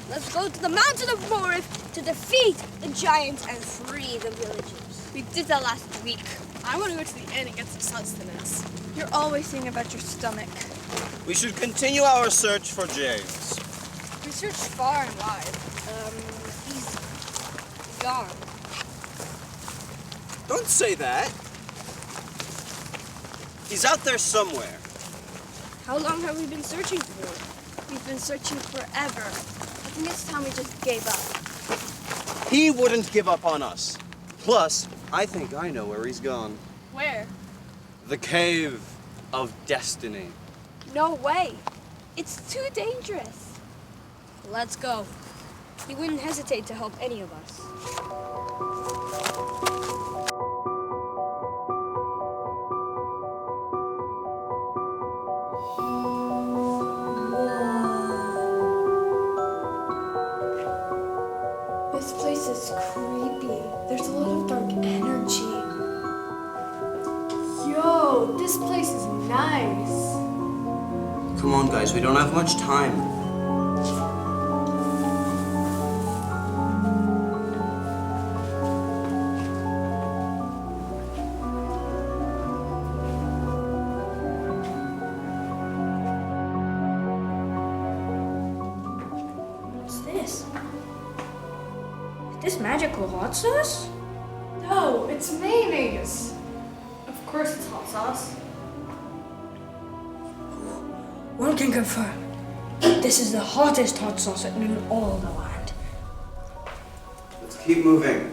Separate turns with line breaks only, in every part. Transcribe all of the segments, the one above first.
Let's go to the mountain of Morif to defeat the giants and free the villagers.
We did that last week. I want to go to the inn and get some sustenance.
You're always thinking about your stomach.
We should continue our search for James.
We searched far and wide.
He's gone.
Don't say that. He's out there somewhere.
How long have we been searching for?
We've been searching forever. I think it's time we just gave up.
He wouldn't give up on us. Plus, I think I know where he's gone.
Where?
The Cave of Destiny.
No way. It's too dangerous.
Let's go. He wouldn't hesitate to help any of us.
This place is creepy. There's a lot of dark energy. Yo, this place is nice.
Come on, guys, we don't have much time.
What's this? Is this magical hot sauce?
No, it's mayonnaise. Of course it's hot sauce.
One can confirm. This is the hottest hot sauce in all the land.
Let's keep moving.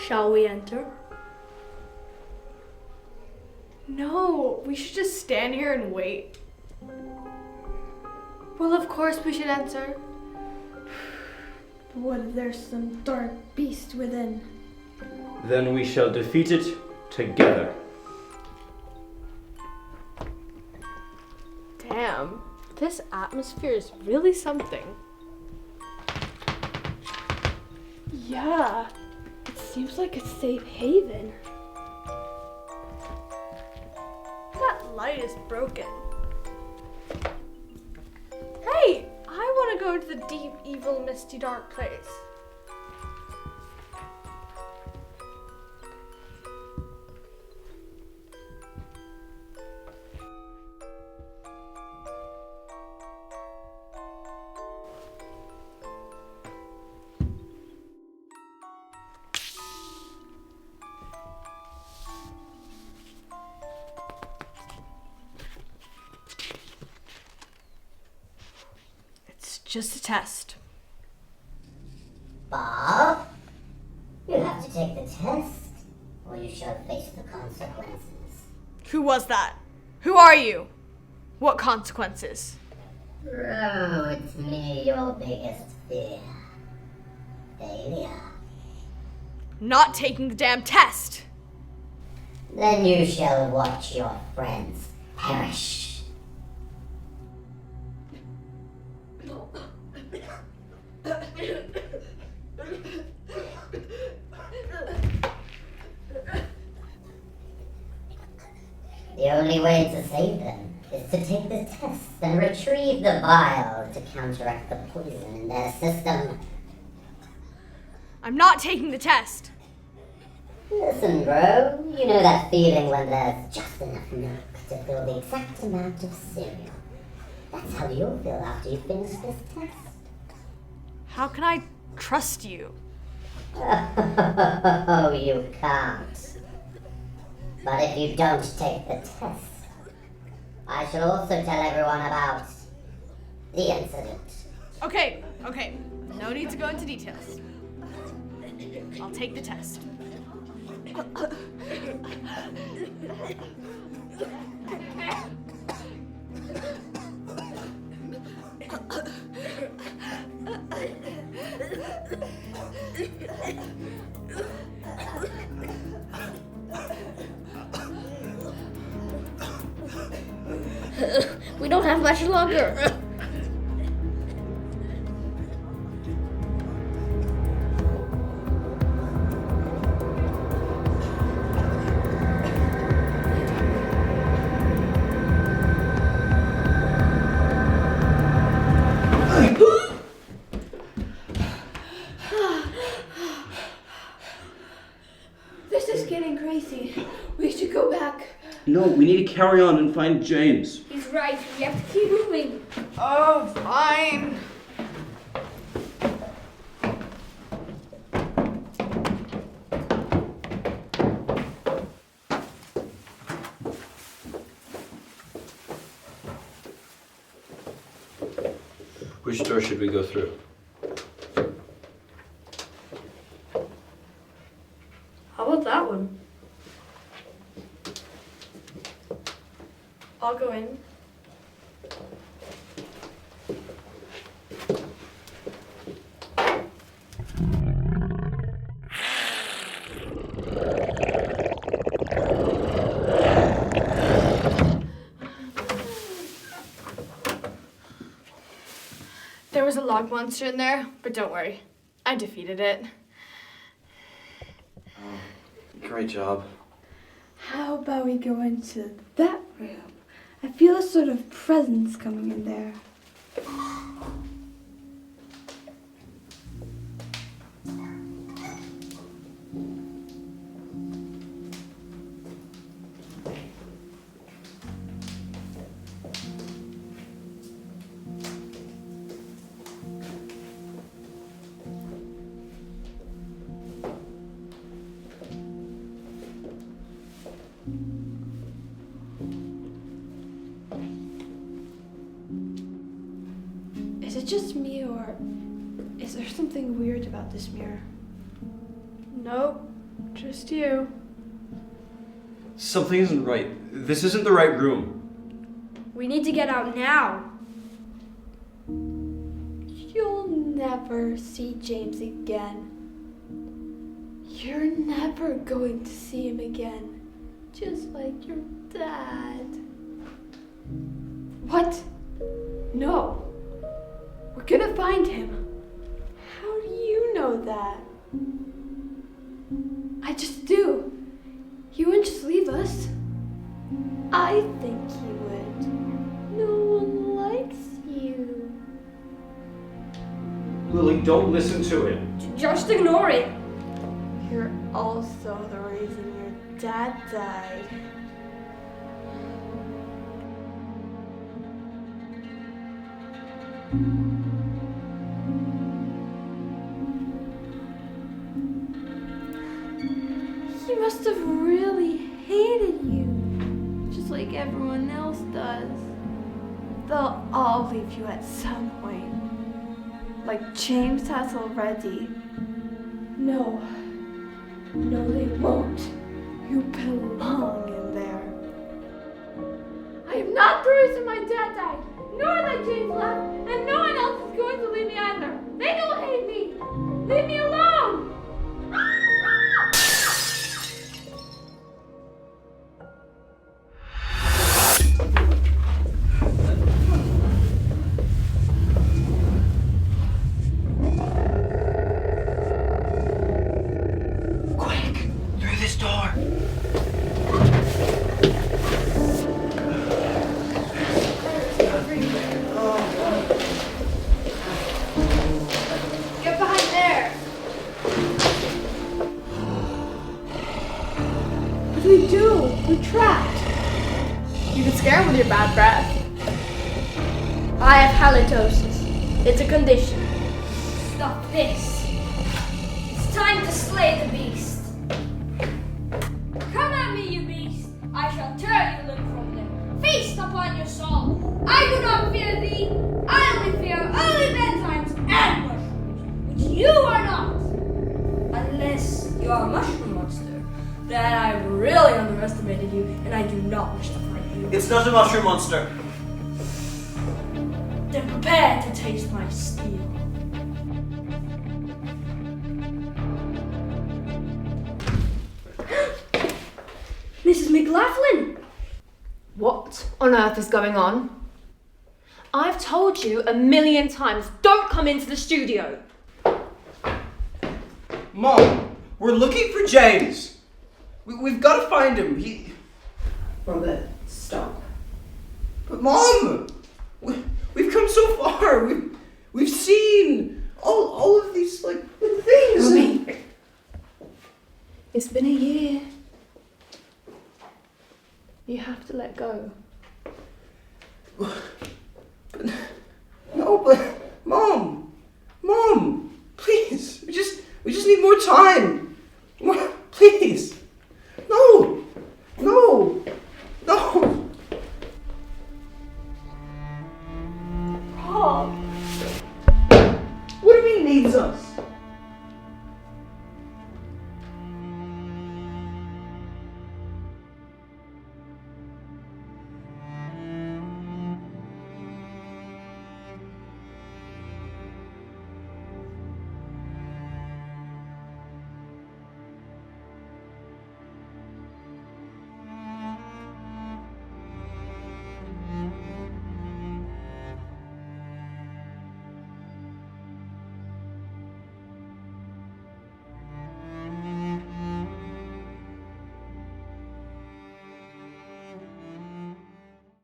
Shall we enter?
No, we should just stand here and wait. Well, of course we should enter. What if there's some dark beast within?
Then we shall defeat it together.
Damn, this atmosphere is really something. Yeah, it seems like a safe haven. That light is broken. Hey, I want to go to the deep, evil, misty, dark place. Just a test.
Bob, you have to take the test, or you shall face the consequences.
Who was that? Who are you? What consequences?
Oh, it's me, your biggest fear. Failure.
Not taking the damn test.
Then you shall watch your friends perish. The only way to save them is to take the test and retrieve the vial to counteract the poison in their system.
I'm not taking the test.
Listen, bro, you know that feeling when there's just enough milk to fill the exact amount of cereal. That's how you'll feel after you finish this test.
How can I trust you?
Oh, you can't. But if you don't take the test, I shall also tell everyone about the incident.
Okay. No need to go into details. I'll take the test.
We don't have much longer.
This is getting crazy. We should go back.
No, we need to carry on and find James.
He's right. We have to keep moving.
Oh, fine.
Which door should we go through?
How about that one? I'll go in.
There was a log monster in there, but don't worry. I defeated it.
Great job.
How about we go into that room? I feel a sort of presence coming in there. Is it just me, or is there something weird about this mirror?
Nope, just you.
Something isn't right. This isn't the right room.
We need to get out now. You'll never see James again. You're never going to see him again. Just like your dad. What? No. We're gonna find him. How do you know that? I just do. You wouldn't just leave us. I think you would. No one likes you.
Lily, don't listen to him.
Just ignore it. You're also the reason your dad died. He must have really hated you, just like everyone else does. They'll all leave you at some point, like James has already. No, they won't. You belong in there. I am not the reason my dad died, nor that James left, and no one else is going to leave me either. They don't hate me. Leave me alone. We're trapped.
You can scare him with your bad breath.
I have halitosis. It's a condition. Stop this. It's time to slay the beast. Come at me, you beast. I shall tear you limb from limb. Feast upon your soul. I do not fear thee. I only fear early bedtimes and mushrooms, which you are not. Unless you are a mushroom monster. Then I really underestimated you, and I do not wish to fight you.
It's not a mushroom monster.
Then prepare to taste my steel. Mrs. McLaughlin!
What on earth is going on? I've told you 1,000,000 times, don't come into the studio.
Mom, we're looking for James. We've got to find him.
Robert, stop.
But Mom, we've come so far.
We've seen all of these like things.
Robbie, it's been a year. You have to let go.
No, but Mom, please, we just need more time. Please, no.
Rob.
What do you mean needs us?